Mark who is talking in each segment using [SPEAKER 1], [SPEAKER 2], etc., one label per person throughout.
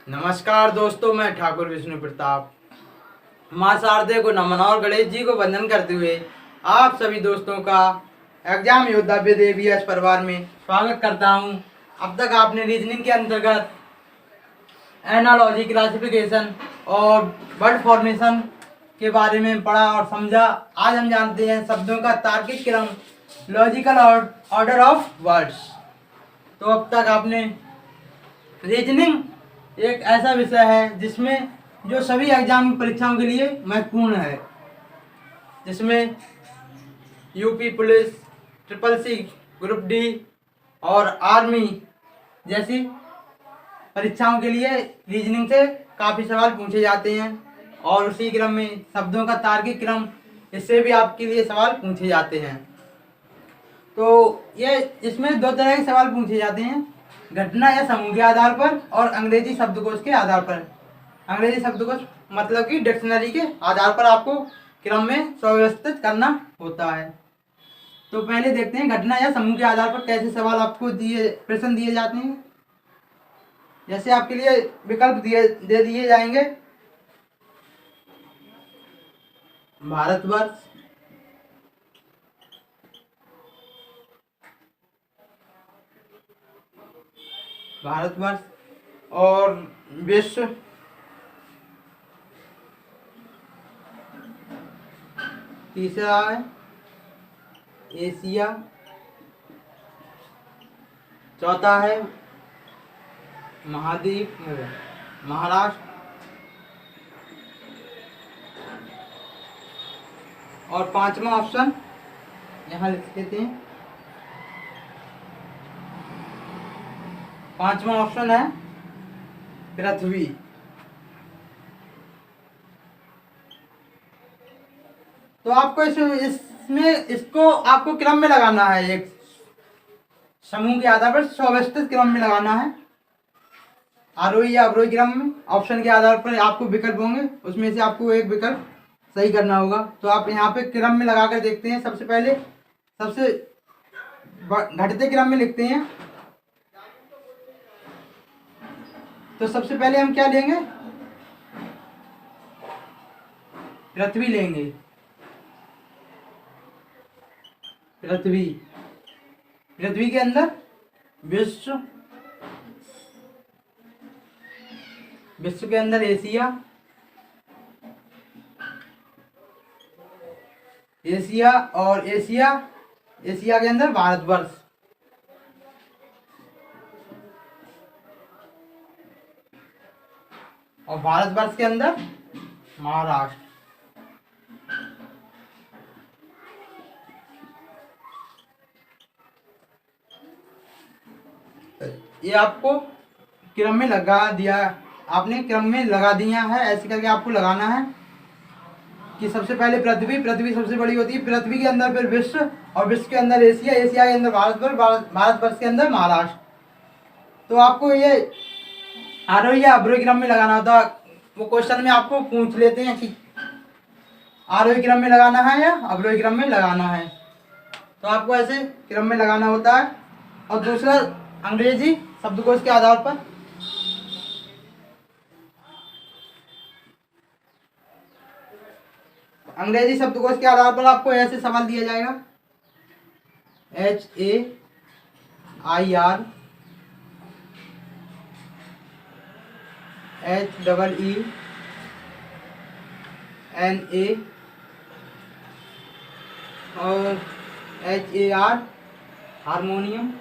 [SPEAKER 1] नमस्कार दोस्तों, मैं ठाकुर विष्णु प्रताप माँ शारदे को नमन और गणेश जी को वंदन करते हुए आप सभी दोस्तों का एग्जाम योद्धा वेद परिवार में स्वागत करता हूँ। अब तक आपने रीजनिंग के अंतर्गत एनालॉजी, क्लासिफिकेशन और वर्ड फॉर्मेशन के बारे में पढ़ा और समझा। आज हम जानते हैं शब्दों का तार्किक क्रम, लॉजिकल ऑर्डर ऑफ वर्ड्स। तो अब तक आपने रीजनिंग एक ऐसा विषय है जिसमें जो सभी एग्जाम परीक्षाओं के लिए महत्वपूर्ण है, जिसमें UP police, triple C, group D और आर्मी जैसी परीक्षाओं के लिए रीजनिंग से काफ़ी सवाल पूछे जाते हैं। और उसी क्रम में शब्दों का तार्किक क्रम, इससे भी आपके लिए सवाल पूछे जाते हैं। तो ये इसमें दो तरह के सवाल पूछे जाते हैं, घटना या समूह के आधार पर और अंग्रेजी शब्दकोश के आधार पर। अंग्रेजी शब्दकोश मतलब कि डिक्शनरी के आधार पर आपको क्रम में सुव्यवस्थित करना होता है। तो पहले देखते हैं घटना या समूह के आधार पर कैसे सवाल आपको प्रश्न दिए जाते हैं। जैसे आपके लिए विकल्प दे दिए जाएंगे, भारतवर्ष, और विश्व, तीसरा है एशिया, चौथा है महाद्वीप महाराष्ट्र, और पांचवा ऑप्शन यहाँ लिख देते हैं। पांचवा ऑप्शन है पृथ्वी। तो आपको इसमें इसको आपको क्रम में लगाना है, एक समूह के आधार पर सुव्यवस्थित क्रम में लगाना है, आरोही या अवरोही क्रम में। ऑप्शन के आधार पर आपको विकल्प होंगे, उसमें से आपको एक विकल्प सही करना होगा। तो आप यहाँ पे क्रम में लगा कर देखते हैं। सबसे पहले सबसे घटते क्रम में लिखते हैं। तो सबसे पहले हम क्या लेंगे, पृथ्वी लेंगे। पृथ्वी के अंदर विश्व, विश्व के अंदर एशिया, और एशिया के अंदर भारतवर्ष, और भारतवर्ष के अंदर महाराष्ट्र। ये आपको क्रम में लगा दिया, आपने क्रम में लगा दिया है। ऐसे करके आपको लगाना है कि सबसे पहले पृथ्वी सबसे बड़ी होती है, पृथ्वी के अंदर फिर विश्व, और विश्व के अंदर एशिया के अंदर भारतवर्ष के अंदर महाराष्ट्र। तो आपको ये आरोही या अवरोही क्रम में लगाना होता। वो क्वेश्चन में आपको पूछ लेते हैं कि आरोही क्रम में लगाना है या अवरोही क्रम में लगाना है। तो आपको ऐसे क्रम में लगाना होता है। और दूसरा, अंग्रेजी शब्दकोश के आधार पर। अंग्रेजी शब्दकोश के आधार पर आपको ऐसे सवाल दिया जाएगा, HAIR, HEENA और HAR, हारमोनियम,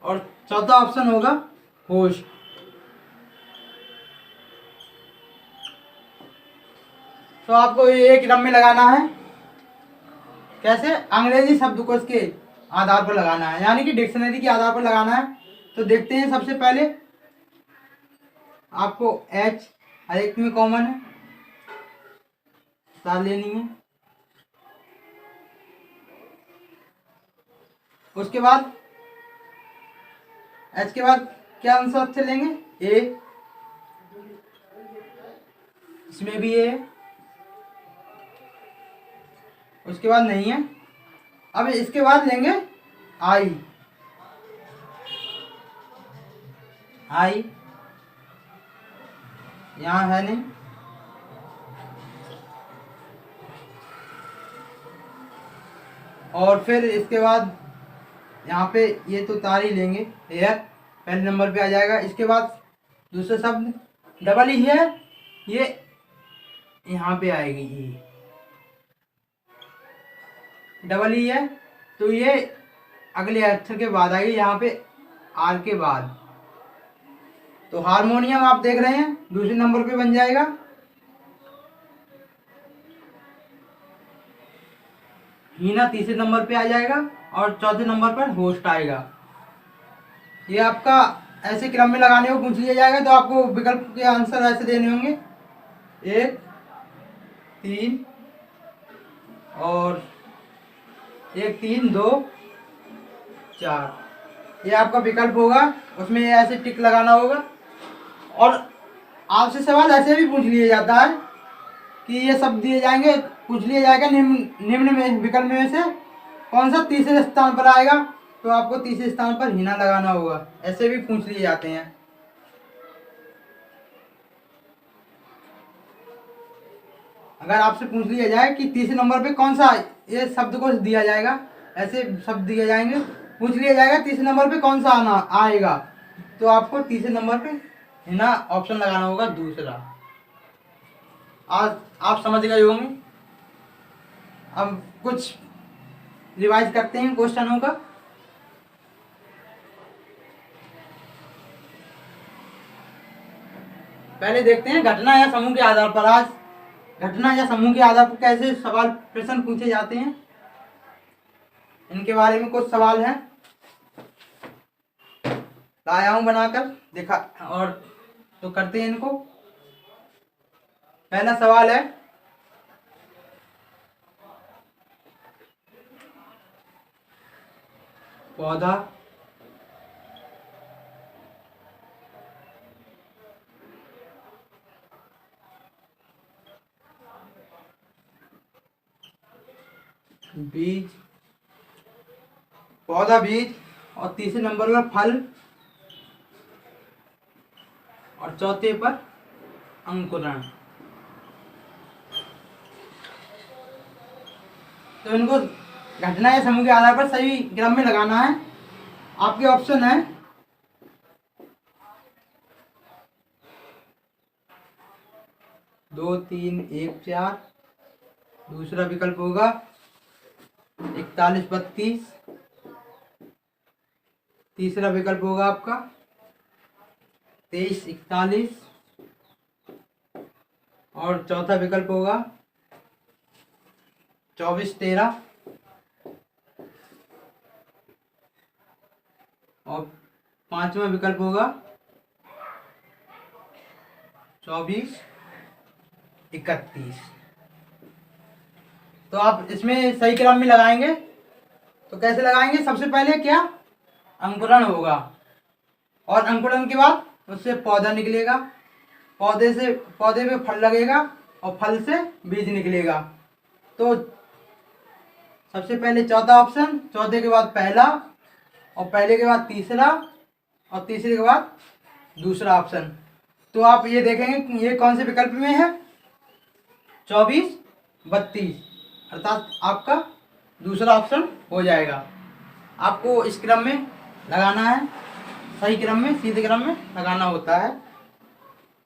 [SPEAKER 1] और चौथा ऑप्शन होगा होस्ट। तो आपको ये एक क्रम में लगाना है। कैसे? अंग्रेजी शब्दकोश के आधार पर लगाना है, यानी कि डिक्शनरी के आधार पर लगाना है। तो देखते हैं, सबसे पहले आपको H हर एक में कॉमन है, साथ लेनी है। उसके बाद H के बाद क्या आंसर चलेंगे, A, इसमें भी A है। उसके बाद नहीं है। अब इसके बाद लेंगे आई, आई यहाँ है नहीं, और फिर इसके बाद यहाँ पे ये तो तार ही लेंगे, एयर पहले नंबर पे आ जाएगा। इसके बाद दूसरा शब्द डबल ई है, ये यहाँ पे आएगी, ये डबल ई है तो ये अगले अक्षर के बाद आएगी, यहाँ पे आर के बाद। तो हारमोनियम आप देख रहे हैं दूसरे नंबर पे बन जाएगा। हीना तीसरे नंबर पे आ जाएगा और चौथे नंबर पर होस्ट आएगा। ये आपका ऐसे क्रम में लगाने को पूछ लिया जाएगा तो आपको विकल्प के आंसर ऐसे देने होंगे, 1 3 और 1 3 2 4, ये आपका विकल्प होगा। उसमें ऐसे टिक लगाना होगा। और आपसे सवाल ऐसे भी पूछ लिया जाता है कि ये सब दिए जाएंगे, पूछ लिया जाएगा निम्न में विकल्प में से कौन सा तीसरे स्थान पर आएगा, तो आपको तीसरे स्थान पर हीना लगाना होगा। ऐसे भी पूछ लिए जाते हैं। अगर आपसे पूछ लिया जाए कि तीसरे नंबर पे कौन सा ये शब्द को दिया जाएगा, ऐसे शब्द दिए जाएंगे, पूछ लिया जाएगा तीसरे नंबर पे कौन सा आना आएगा, तो आपको तीसरे नंबर पे हीना ऑप्शन लगाना होगा, दूसरा। आज आप समझ गए होंगे। अब कुछ रिवाइज करते हैं क्वेश्चनों का। पहले देखते हैं घटना या समूह के आधार पर। आज घटना या समूह के आधार पर कैसे सवाल प्रश्न पूछे जाते हैं, इनके बारे में कुछ सवाल हैं, लाया हूं बनाकर दिखा, और तो करते हैं इनको। पहला सवाल है, पौधा बीज, पौधा बीज, और तीसरे नंबर पर फल, और चौथे पर अंकुरण। तो इनको घटना या समूह के आधार पर सही क्रम में लगाना है। आपके ऑप्शन है 2 3 1 4, दूसरा विकल्प होगा 41 32, तीसरा विकल्प होगा आपका 23 41, और चौथा विकल्प होगा 24 13, और पांचवा विकल्प होगा 24 31। तो आप इसमें सही क्रम में लगाएंगे तो कैसे लगाएंगे, सबसे पहले क्या अंकुरण होगा, और अंकुरण के बाद उससे पौधा निकलेगा, पौधे पे फल लगेगा, और फल से बीज निकलेगा। तो सबसे पहले चौथा ऑप्शन, चौथे के बाद पहला, और पहले के बाद तीसरा, और तीसरे के बाद दूसरा ऑप्शन। तो आप ये देखेंगे ये कौन से विकल्प में है, 24 32, अर्थात आपका दूसरा ऑप्शन हो जाएगा। आपको इस क्रम में लगाना है, सही क्रम में, सीधे क्रम में लगाना होता है।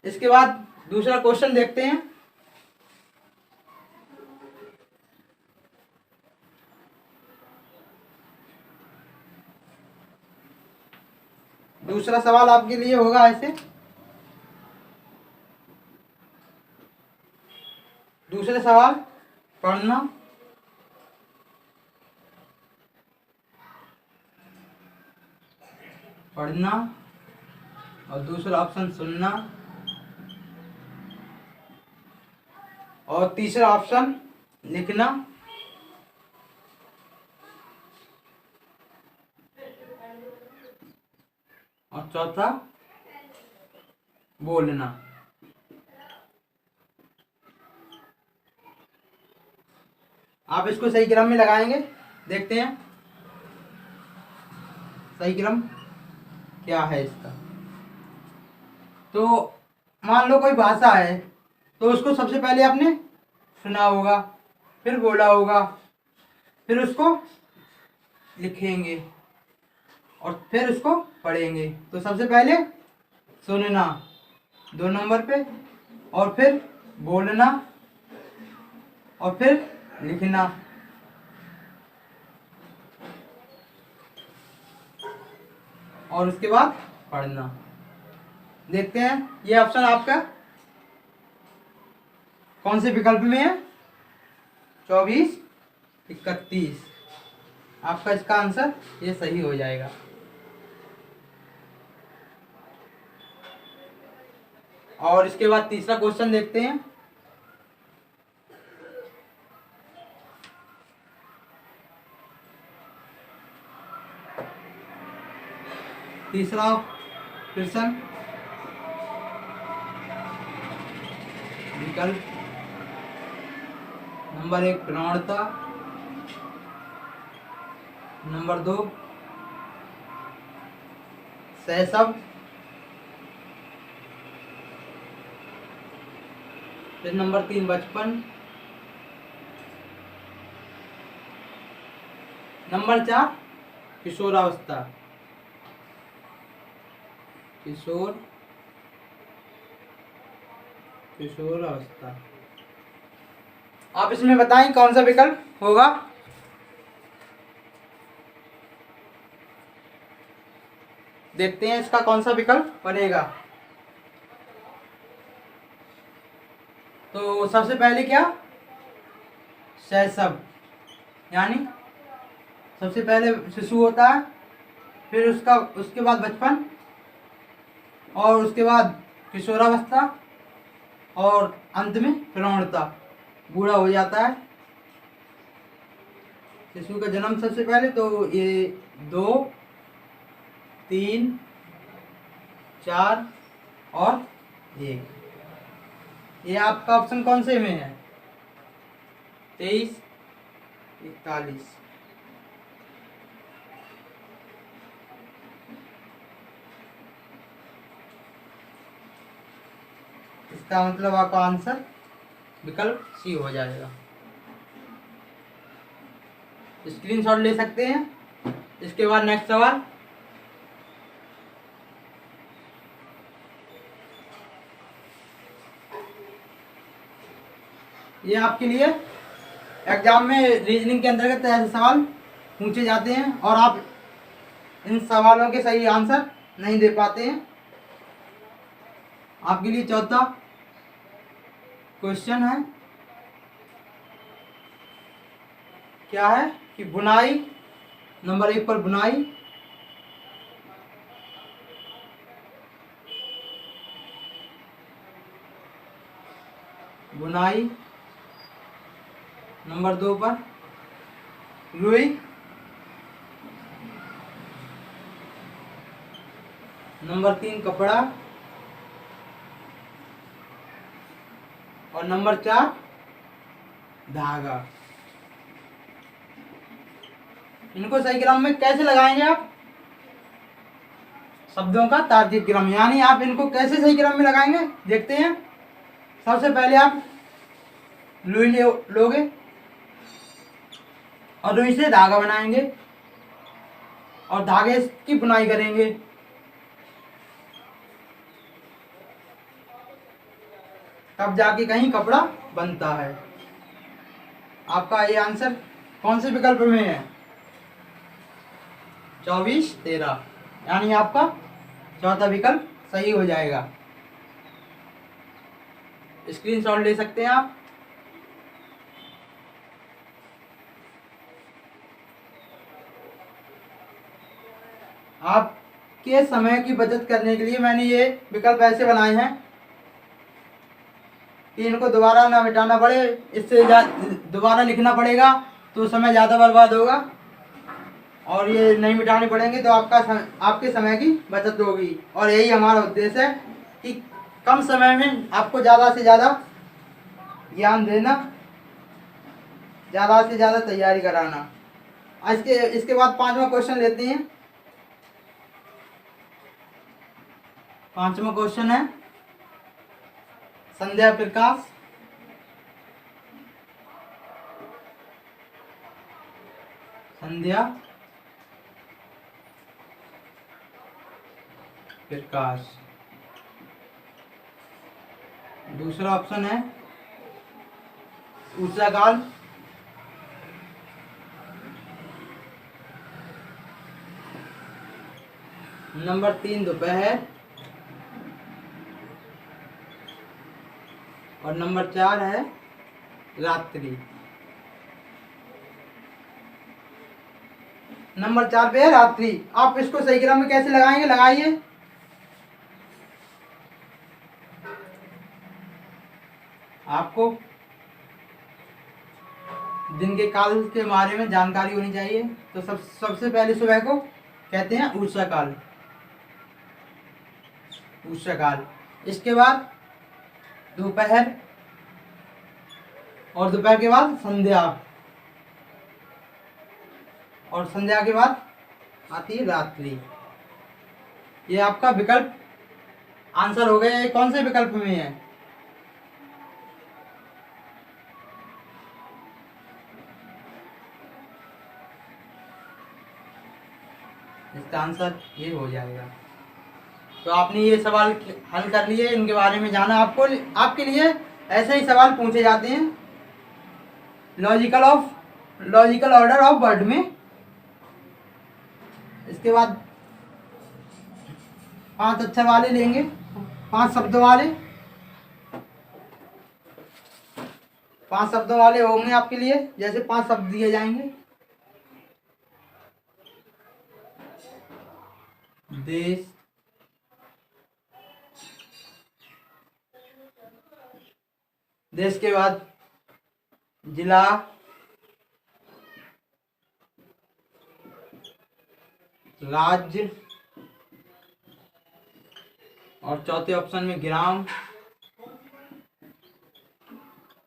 [SPEAKER 1] इसके बाद दूसरा क्वेश्चन देखते हैं। दूसरा सवाल आपके लिए होगा ऐसे, दूसरे सवाल पढ़ना, पढ़ना, और दूसरा ऑप्शन सुनना, और तीसरा ऑप्शन लिखना, और चौथा बोलना। आप इसको सही क्रम में लगाएंगे, देखते हैं सही क्रम क्या है इसका। तो मान लो कोई भाषा है, तो उसको सबसे पहले आपने सुना होगा, फिर बोला होगा, फिर उसको लिखेंगे और फिर उसको पढ़ेंगे। तो सबसे पहले सुनना 2 नंबर पे, और फिर बोलना, और फिर लिखना। और उसके बाद पढ़ना। देखते हैं ये ऑप्शन आपका कौन से विकल्प में है। 24, 31 आपका इसका आंसर ये सही हो जाएगा। और इसके बाद तीसरा क्वेश्चन देखते हैं। तीसरा क्वेश्चन, विकल्प नंबर 1 प्रवणता, नंबर 2 शैशव, फिर नंबर 3 बचपन, नंबर 4 किशोरावस्था। किशोरावस्था। आप इसमें बताएं कौन सा विकल्प होगा। देखते हैं इसका कौन सा विकल्प बनेगा। तो सबसे पहले क्या, शैशव, यानी सबसे पहले शिशु होता है, फिर उसके बाद बचपन, और उसके बाद किशोरावस्था, और अंत में प्रौढ़ता, बूढ़ा हो जाता है। शिशु का जन्म सबसे पहले, तो ये 2, 3, 4 और 1। ये आपका ऑप्शन कौन से में है। 23, 41। इसका मतलब आपका आंसर विकल्प सी हो जाएगा। स्क्रीनशॉट ले सकते हैं। इसके बाद नेक्स्ट सवाल, ये आपके लिए एग्जाम में रीजनिंग के अंतर्गत ऐसे सवाल पूछे जाते हैं और आप इन सवालों के सही आंसर नहीं दे पाते हैं। आपके लिए चौथा क्वेश्चन है, क्या है कि बुनाई, नंबर 1 पर बुनाई, नंबर 2 पर रुई, नंबर 3 कपड़ा, और नंबर 4 धागा। इनको सही क्रम में कैसे लगाएंगे आप, शब्दों का तार्किक क्रम, यानी आप इनको कैसे सही क्रम में लगाएंगे देखते हैं। सबसे पहले आप रुई लोगे और रुई से धागा बनाएंगे और धागे की बुनाई करेंगे। तब जाके कहीं कपड़ा बनता है। आपका ये आंसर कौन से विकल्प में है। 24, 13, यानी आपका चौथा विकल्प सही हो जाएगा। स्क्रीनशॉट ले सकते हैं आप। आपके समय की बचत करने के लिए मैंने ये विकल्प ऐसे बनाए हैं कि इनको दोबारा ना मिटाना पड़े, इससे दोबारा लिखना पड़ेगा तो समय ज़्यादा बर्बाद होगा, और ये नहीं मिटाने पड़ेंगे तो आपके समय की बचत होगी। और यही हमारा उद्देश्य है कि कम समय में आपको ज़्यादा से ज़्यादा ज्ञान देना, ज़्यादा से ज़्यादा तैयारी कराना। इसके बाद 5वां क्वेश्चन लेते हैं। 5वां क्वेश्चन है, संध्या प्रकाश, संध्या प्रकाश। दूसरा ऑप्शन है उषा काल, नंबर 3 दोपहर, और नंबर 4 है रात्रि। नंबर 4 पे है रात्रि। आप इसको सही क्रम में कैसे लगाएंगे, लगाइए। आपको दिन के काल के बारे में जानकारी होनी चाहिए। तो सबसे पहले सुबह को कहते हैं उषा काल, उषा काल। इसके बाद दोपहर, और दोपहर के बाद संध्या, और संध्या के बाद आती है रात्रि। ये आपका विकल्प आंसर हो गया। ये कौन से विकल्प में है? इसका आंसर ये हो जाएगा। तो आपने ये सवाल हल कर लिए, इनके बारे में जाना। आपको आपके लिए ऐसे ही सवाल पूछे जाते हैं लॉजिकल ऑर्डर ऑफ वर्ड में। इसके बाद 5 अक्षर वाले लेंगे, 5 शब्दों वाले, 5 शब्दों वाले होंगे आपके लिए। जैसे 5 शब्द दिए जाएंगे। देश, देश के बाद जिला, राज्य, और चौथे ऑप्शन में ग्राम,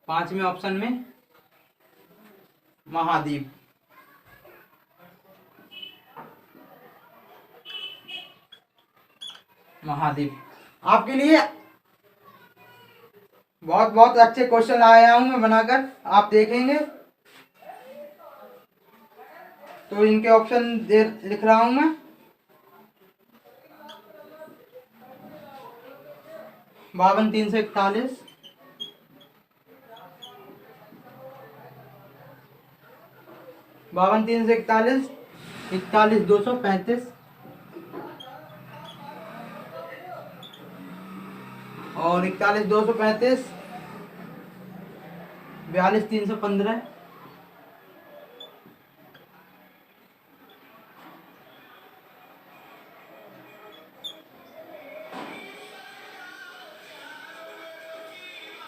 [SPEAKER 1] 5वें ऑप्शन में महाद्वीप। महाद्वीप आपके लिए बहुत बहुत अच्छे क्वेश्चन लाया हूं मैं बनाकर, आप देखेंगे। तो इनके ऑप्शन लिख रहा हूं मैं। 52 341, 52 341, 41 235, और 41 235, 42 315,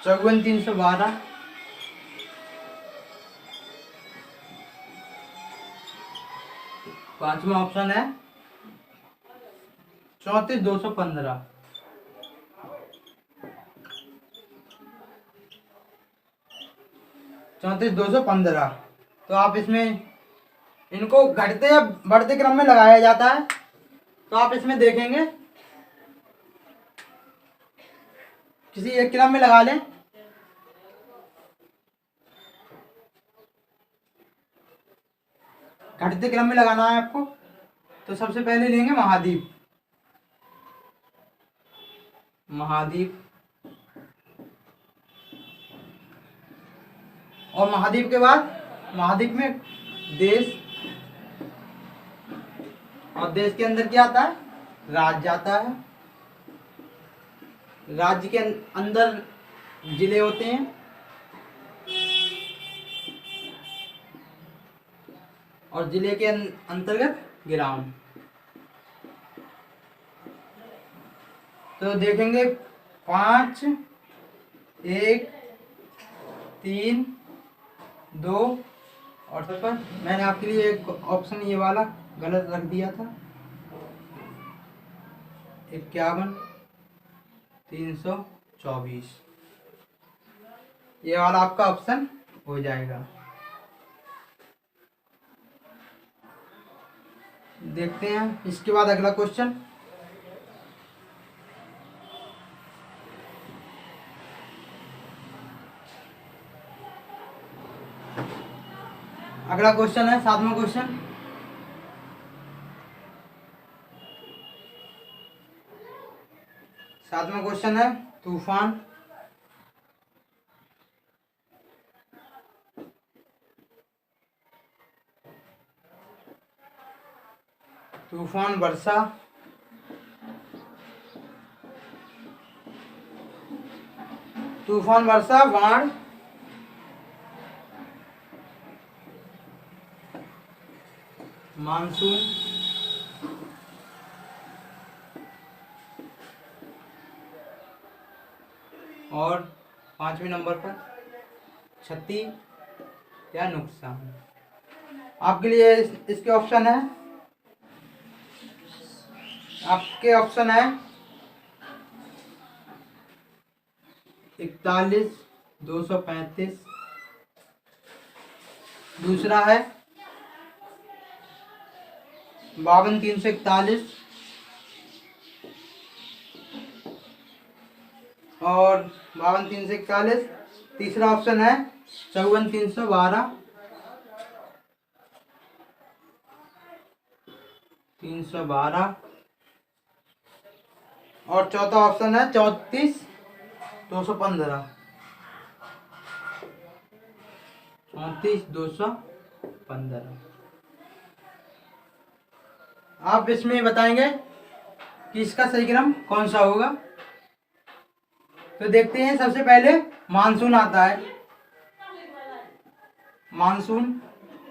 [SPEAKER 1] 54 312, 5वां ऑप्शन है 34 215। 34 215। तो आप इसमें इनको घटते या बढ़ते क्रम में लगाया जाता है। तो आप इसमें देखेंगे किसी एक क्रम में लगा लें। घटते क्रम में लगाना है आपको। तो सबसे पहले लेंगे महाद्वीप, महाद्वीप, और महाद्वीप के बाद महाद्वीप में देश, और देश के अंदर क्या आता है, राज्य आता है। राज्य के अंदर जिले होते हैं, और जिले के अंतर्गत ग्राम। तो देखेंगे 5 1 3 2, और सब पर मैंने आपके लिए एक ऑप्शन ये वाला गलत रख दिया था। 51 324, ये वाला आपका ऑप्शन हो जाएगा। देखते हैं इसके बाद अगला क्वेश्चन। अगला क्वेश्चन है 7वां क्वेश्चन। सातवां क्वेश्चन है तूफान। तूफान वर्षा, तूफान वर्षा, बाढ़, मानसून, और 5वें नंबर पर क्षति या नुकसान। आपके लिए इसके ऑप्शन है, आपके ऑप्शन है 41, 235, दूसरा है 52, 341 और 52, 341। तीसरा ऑप्शन है 54, 312, 312 और चौथा ऑप्शन है 34, 215, 34, 215। आप इसमें बताएंगे कि इसका सही क्रम कौन सा होगा। तो देखते हैं, सबसे पहले मानसून आता है, मानसून,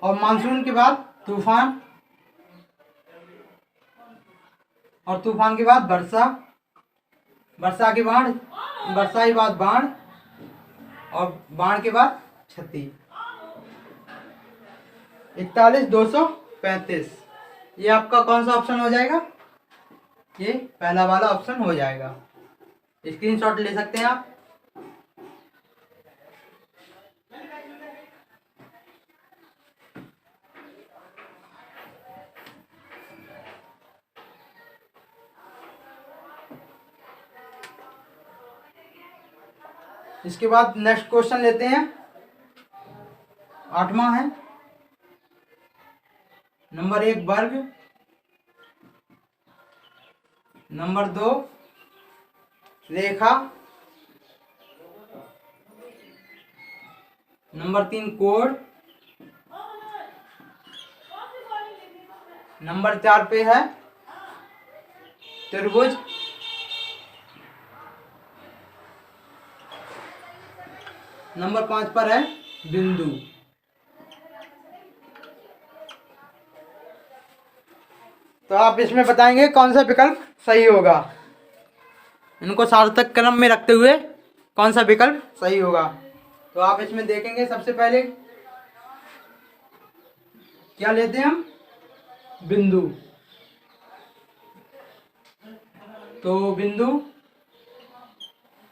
[SPEAKER 1] और मानसून के बाद तूफान, और तूफान के बाद वर्षा, वर्षा के बाद वर्षा के बाद बाढ़, और बाढ़ के बाद क्षति। 41, 235 ये आपका कौन सा ऑप्शन हो जाएगा? ये पहला वाला ऑप्शन हो जाएगा। स्क्रीनशॉट ले सकते हैं आप। इसके बाद नेक्स्ट क्वेश्चन लेते हैं, 8वां है। नंबर 1 वर्ग, नंबर 2 रेखा, नंबर 3 कोण, नंबर 4 पे है त्रिभुज, नंबर 5 पर है बिंदु। तो आप इसमें बताएंगे कौन सा विकल्प सही होगा। इनको सार्थक क्रम में रखते हुए कौन सा विकल्प सही होगा। तो आप इसमें देखेंगे, सबसे पहले क्या लेते हैं हम? बिंदु। तो बिंदु,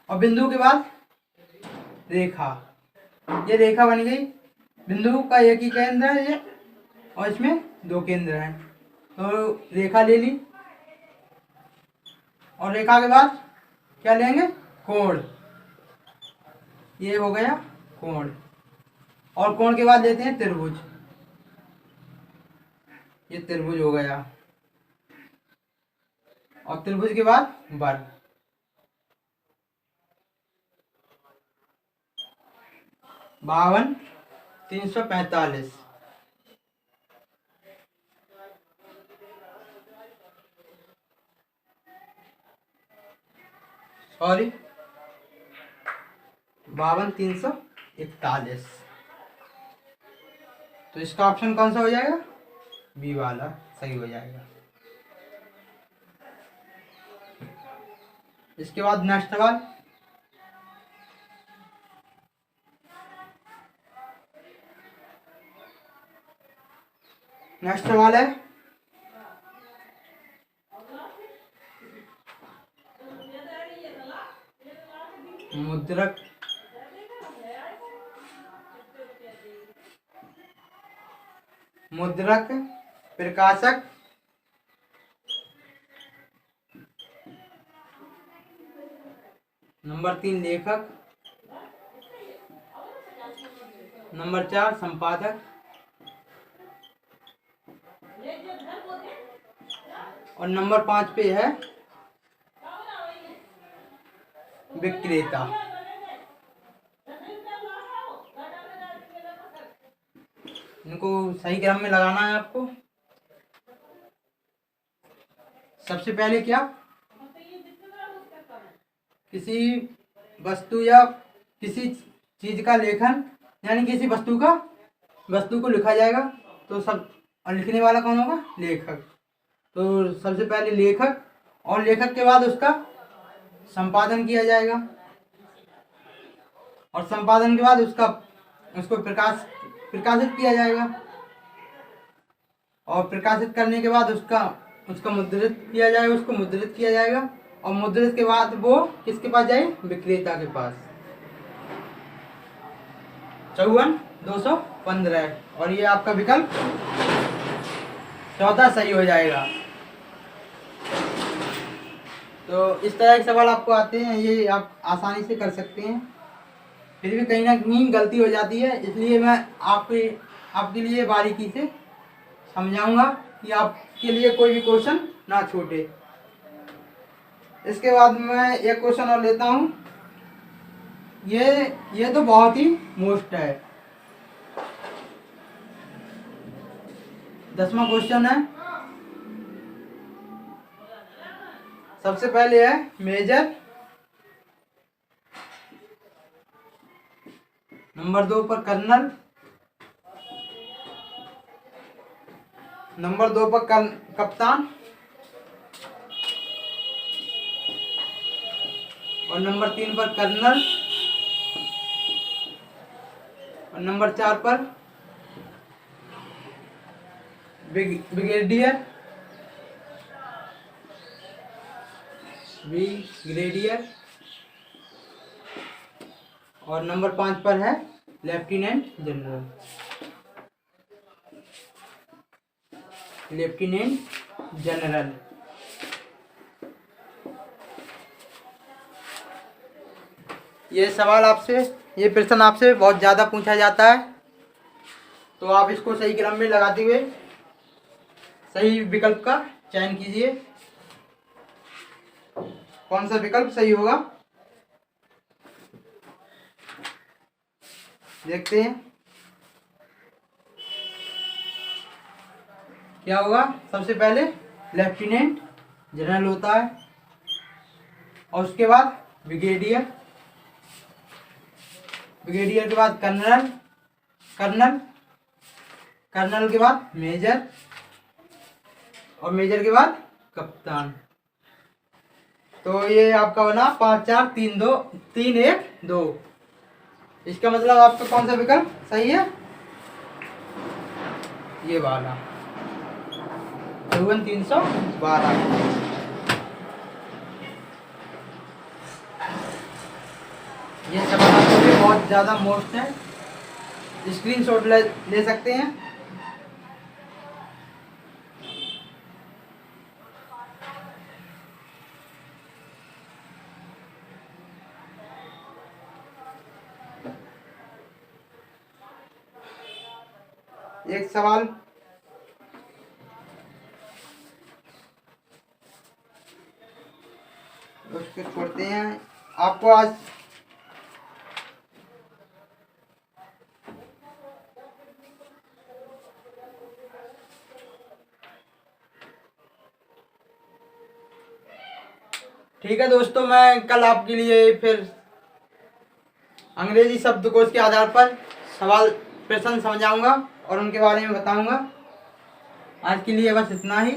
[SPEAKER 1] और बिंदु के बाद रेखा। ये रेखा बन गई। बिंदु का एक ही केंद्र है ये, और इसमें 2 केंद्र हैं। तो रेखा ले ली, और रेखा के बाद क्या लेंगे? कोण। ये हो गया कोण, और कोण के बाद लेते हैं त्रिभुज। ये त्रिभुज हो गया, और त्रिभुज के बाद वर्ग। बावन, 345। सॉरी, 52, 341। तो इसका ऑप्शन कौन सा हो जाएगा? बी वाला सही हो जाएगा। इसके बाद नेक्स्ट सवाल, नेक्स्ट सवाल है मुद्रक, मुद्रक, प्रकाशक, नंबर 3 लेखक, नंबर 4 संपादक, और नंबर 5 पे है विक्रेता। इनको सही क्रम में लगाना है आपको। सबसे पहले क्या, किसी वस्तु या किसी चीज का लेखन, यानी किसी वस्तु को लिखा जाएगा तो सब, और लिखने वाला कौन होगा, लेखक। तो सबसे पहले लेखक, और लेखक के बाद उसका संपादन किया जाएगा, और संपादन के बाद उसको प्रकाशित किया जाएगा, और प्रकाशित करने के बाद उसको मुद्रित किया जाएगा, और मुद्रित के बाद वो किसके पास जाए, विक्रेता के पास। 54,215, और ये आपका विकल्प 14 सही हो जाएगा। तो इस तरह के सवाल आपको आते हैं, ये आप आसानी से कर सकते हैं। फिर भी कहीं ना कहीं गलती हो जाती है, इसलिए मैं आपके लिए बारीकी से समझाऊंगा कि आपके लिए कोई भी क्वेश्चन ना छूटे। इसके बाद मैं एक क्वेश्चन और लेता हूँ। ये तो बहुत ही मोस्ट है। 10वां क्वेश्चन है। सबसे पहले है मेजर, नंबर 2 पर कर्नल, नंबर 2 पर कप्तान, और नंबर 3 पर कर्नल, और नंबर 4 पर ब्रिगेडियर, और नंबर 5 पर है लेफ्टिनेंट जनरल। ये प्रश्न आपसे बहुत ज़्यादा पूछा जाता है, तो आप इसको सही क्रम में लगाते हुए सही विकल्प का चयन कीजिए। कौन सा विकल्प सही होगा, देखते हैं क्या होगा। सबसे पहले लेफ्टिनेंट जनरल होता है, और उसके बाद ब्रिगेडियर के बाद कर्नल के बाद मेजर, और मेजर के बाद कप्तान। तो ये आपका बना 5 4 3 2 3 1 2। इसका मतलब आपका कौन सा विकल्प सही है, ये वाला 5312। ये सवाल आपके लिए बहुत ज़्यादा मोस्ट है, स्क्रीनशॉट ले सकते हैं। एक सवाल उसको छोड़ते हैं। आपको आज ठीक है दोस्तों, मैं कल आपके लिए फिर अंग्रेजी शब्दकोश के आधार पर सवाल प्रश्न समझाऊंगा और उनके बारे में बताऊंगा। आज के लिए बस इतना ही।